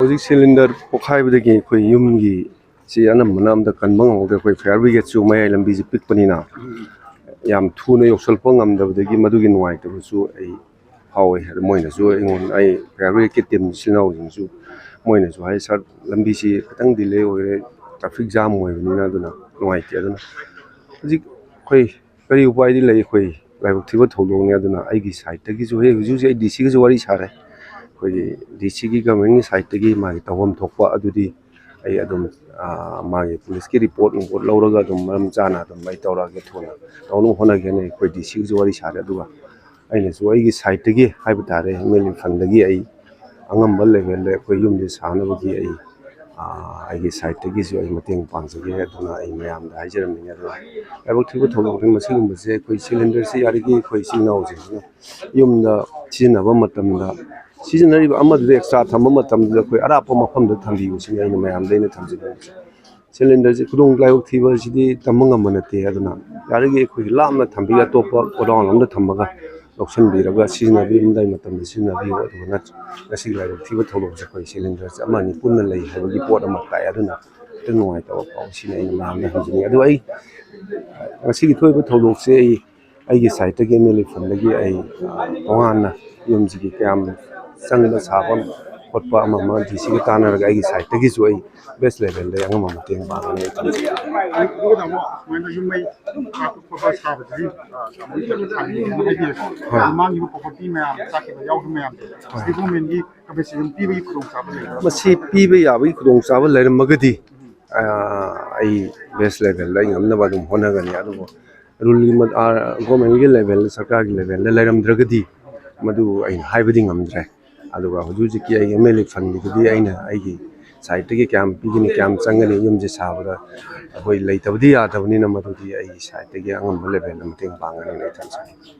ꯍꯧꯖꯤꯛ ꯁꯤꯂꯤꯟꯗꯔ ꯄꯣꯈꯥꯏꯕꯗꯒꯤ ꯑꯩꯈꯣꯏ ꯌꯨꯝꯒꯤ ꯁꯤ ꯑꯅꯝꯕꯅ ꯑꯝꯇ ꯀꯟꯕ ꯉꯝꯍꯧꯗ꯭ꯔꯦ ꯑꯩꯈꯣꯏ ꯐꯥꯌꯔ ꯕ꯭ꯔꯤꯒꯦꯗꯁꯨ ꯃꯌꯥꯏ ꯂꯝꯕꯤꯁꯤ ꯄꯤꯛꯄꯅꯤꯅ ꯌꯥꯝ ꯊꯨꯅ ꯌꯧꯁꯤꯜꯂꯛꯄ ꯉꯝꯗꯕꯗꯒꯤ ꯃꯗꯨꯒꯤ ꯅꯨꯡꯉꯥꯏꯇꯕꯁꯨ ꯑꯩ ꯐꯥꯎꯋꯦ ꯑꯗꯨ ꯃꯣꯏꯅꯁꯨ ꯑꯩꯉꯣꯟꯗ ꯑꯩ ꯐꯥꯌꯔ ꯕ꯭ꯔꯤꯒꯦꯗꯀꯤ ꯇꯤꯝ ꯏꯆꯤꯜ ꯏꯅꯥꯎꯁꯤꯡꯁꯨ ꯃꯣꯏꯅꯁꯨ ꯍꯥꯏ ꯁꯥꯔ ꯂꯝꯕꯤꯁꯤ ꯈꯤꯇꯪ ꯗꯤꯂꯦ ꯑꯣꯏꯔꯦ ꯇ꯭ꯔꯥꯐꯤꯛ ꯖꯥꯝ ꯑꯣꯏꯕꯅꯤꯅ ꯑꯗꯨꯅ ꯅꯨꯡꯉꯥꯏꯇꯦ ꯑꯗꯨꯅ ꯍꯧꯖꯤꯛ ꯑꯩꯈꯣꯏ ꯀꯔꯤ ꯎꯄꯥꯏꯗꯤ ꯂꯩ ꯑꯩꯈꯣꯏ ꯂꯥꯏꯕꯛ ꯊꯤꯕ ꯊꯧꯗꯣꯛꯅꯤ ꯑꯗꯨꯅ ꯑꯩꯒꯤ ꯁꯥꯏꯠꯇꯒꯤꯁꯨ ꯍꯧꯖꯤꯛ ꯍꯧꯖꯤꯛ ꯑꯩ ꯗꯤ ꯁꯤꯒꯁꯨ ꯋꯥꯔꯤ ꯁꯥꯔꯦ ꯑꯩꯈꯣꯏꯒꯤ ꯗꯤ ꯁꯤꯒꯤ ꯒꯚꯔꯟꯃꯦꯟꯒꯤ ꯁꯥꯏꯠꯇꯒꯤ ꯃꯥꯒꯤ ꯇꯧꯐꯝ ꯊꯣꯛꯄ ꯑꯗꯨꯗꯤ ꯑꯩ ꯑꯗꯨꯝ ꯃꯥꯒꯤ ꯄꯨꯂꯤꯁꯀꯤ ꯔꯤꯄꯣꯔꯠ ꯂꯧꯔꯒ ꯑꯗꯨꯝ ꯃꯔꯝ ꯆꯥꯅ ꯑꯗꯨꯝ ꯑꯩ ꯇꯧꯔꯛꯑꯒꯦ ꯊꯨꯅ ꯇꯧꯅꯕ ꯍꯣꯠꯅꯒꯦꯅ ꯑꯩꯈꯣꯏ ꯗꯤ ꯁꯤꯒꯁꯨ ꯋꯥꯔꯤ ꯁꯥꯔꯦ ꯑꯗꯨꯒ ꯑꯩꯅꯁꯨ ꯑꯩꯒꯤ ꯁꯥꯏꯠꯇꯒꯤ ꯍꯥꯏꯕ ꯇꯥꯔꯦ MLA ꯐꯟꯗꯒꯤ ꯑꯩ ꯑꯉꯝꯕ ꯂꯦꯚꯦꯜꯗ ꯑꯩꯈꯣꯏ ꯌꯨꯝꯁꯦ ꯁꯥꯅꯕꯒꯤ ꯑꯩꯒꯤ ꯁꯥꯏꯠꯇꯒꯤꯁꯨ ꯑꯩ ꯃꯇꯦꯡ ꯄꯥꯡꯖꯒꯦ ꯑꯗꯨꯅ ꯑꯩ ꯃꯌꯥꯝꯗ ꯍꯥꯏꯖꯔꯝꯃꯤꯅꯦ ꯑꯗꯨꯅ ꯂꯥꯏꯕꯛ ꯊꯤꯕ ꯊꯧꯗꯣꯛꯅꯤ ꯃꯁꯤꯒꯨꯝꯕꯁꯦ ꯑꯩꯈꯣꯏ ꯁꯤꯂꯤꯟꯗꯔꯁꯤ ꯌꯥꯔꯤꯈꯩ ꯑꯩꯈꯣꯏ ꯏꯆꯤꯜ ꯏꯅꯥꯎꯁꯤꯡꯁꯤꯅ ꯌꯨꯝꯗ ꯁꯤꯖꯤꯟꯅꯕ ꯃꯇꯝꯗ ꯁꯤꯖꯤꯟꯅꯔꯤꯕ ꯑꯃꯗꯨꯗ ꯑꯦꯛꯁꯇ꯭ꯔꯥ ꯊꯝꯕ ꯃꯇꯝꯗꯨꯗ ꯑꯩꯈꯣꯏ ꯑꯔꯥꯞꯄ ꯃꯐꯝꯗ ꯊꯝꯕꯤꯕꯁꯤꯅꯤ ꯑꯩꯅ ꯃꯌꯥꯝꯗ ꯑꯩꯅ ꯊꯝꯖꯅꯤꯡꯕꯁꯦ ꯁꯤꯂꯤꯟꯗꯔꯁꯤ ꯂꯥꯏꯕꯛ ꯊꯤꯕ ꯑꯁꯤꯗꯤ ꯇꯝꯕ ꯉꯝꯕ ꯅꯠꯇꯦ ꯑꯗꯨꯅ ꯌꯥꯔꯤꯈꯩ ꯑꯩꯈꯣꯏꯒꯤ ꯂꯥꯞꯅ ꯊꯝꯕꯤꯔ ꯑꯇꯣꯞꯄ ꯒꯣꯗꯥꯎꯟ ꯑꯃꯗ ꯊꯝꯃꯒ ꯂꯧꯁꯤꯟꯕꯤꯔꯒ ꯁꯤꯖꯤꯟꯅꯕꯤꯔꯝꯗꯥꯏ ꯃꯇꯝꯗ ꯁꯤꯖꯤꯟꯅꯕꯤꯌꯨ ꯑꯗꯨꯒ ꯉꯁꯤꯒꯤ ꯂꯥꯏꯕꯛ ꯊꯤꯕ ꯊꯧꯗꯣꯛꯁꯦ ꯑꯩꯈꯣꯏ ꯁꯤꯂꯤꯟꯗꯔꯁꯦ ꯑꯃ ꯑꯅꯤ ꯄꯨꯟꯅ ꯂꯩ ꯍꯥꯏꯕꯒꯤ ꯄꯣꯠ ꯑꯃ ꯇꯥꯛꯑꯦ ꯑꯗꯨꯅ ꯈꯤꯇꯪ ꯅꯨꯡꯉꯥꯏꯇꯕ ꯐꯥꯎ ꯁꯤꯅ ꯑꯩꯅ ꯃꯌꯥꯝꯗ ꯍꯪꯖꯅꯤꯡꯉꯤ ꯑꯗꯨ ꯑꯩ ꯉꯁꯤꯒꯤ ꯊꯣꯛꯏꯕ ꯊꯧꯗꯣꯛꯁꯦ ꯑꯩꯒꯤ ꯁꯥꯏꯠꯇꯒꯤ MLA ꯐꯟꯗꯒꯤ ꯑꯩ ꯇꯣꯉꯥꯟꯅ ꯌꯨꯝꯁꯤꯒꯤ ꯀꯌꯥꯝ ꯆꯪꯕ ꯁꯥꯕ ꯈꯣꯠꯄ ꯑꯃ ꯗꯤ ꯁꯤꯒ ꯇꯥꯟꯅꯔꯒ ꯑꯩꯒꯤ ꯁꯥꯏꯠꯇꯒꯤꯁꯨ ꯑꯩ ꯕꯦꯁ ꯂꯦꯚꯦꯜꯗ ꯑꯉꯝꯕ ꯃꯇꯦꯡ ꯄꯥꯡꯒꯅꯤ ꯑꯩ ꯊꯝꯖꯒꯦ ꯃꯁꯤ ꯄꯤꯕ ꯌꯥꯕꯒꯤ ꯈꯨꯗꯣꯡꯆꯥꯕ ꯂꯩꯔꯝꯃꯒꯗꯤ ꯑꯩ ꯕꯦꯁ ꯂꯦꯚꯦꯜꯗ ꯑꯩ ꯉꯝꯅꯕ ꯑꯗꯨꯝ ꯍꯣꯠꯅꯒꯅꯤ ꯑꯗꯨꯕꯨ ꯔꯨꯜꯒꯤ ꯒꯣꯔꯃꯦꯟꯒꯤ ꯂꯦꯚꯦꯜꯗ ꯁꯔꯀꯥꯔꯒꯤ ꯂꯦꯚꯦꯜꯗ ꯂꯩꯔꯝꯗ꯭ꯔꯒꯗꯤ ꯃꯗꯨ ꯑꯩꯅ ꯍꯥꯏꯕꯗꯤ ꯉꯝꯗ꯭ꯔꯦ ꯑꯗꯨꯒ ꯍꯧꯖꯤꯛ ꯍꯧꯖꯤꯛꯀꯤ ꯑꯩ MLA ꯐꯟꯒꯤꯗꯨꯗꯤ ꯑꯩꯅ ꯑꯩꯒꯤ ꯁꯥꯏꯠꯇꯒꯤ ꯀꯌꯥꯝ ꯄꯤꯒꯅꯤ ꯀꯌꯥꯝ ꯆꯪꯒꯅꯤ ꯌꯨꯝꯁꯦ ꯁꯥꯕꯗ ꯑꯩꯈꯣꯏ ꯂꯩꯇꯕꯗꯤ ꯌꯥꯗꯕꯅꯤꯅ ꯃꯗꯨꯗꯤ ꯑꯩꯒꯤ ꯁꯥꯏꯠꯇꯒꯤ ꯑꯉꯝꯕ ꯂꯦꯚꯦꯜꯗ ꯃꯇꯦꯡ ꯄꯥꯡꯒꯅꯤꯅ ꯑꯩ ꯊꯝꯖꯒꯦ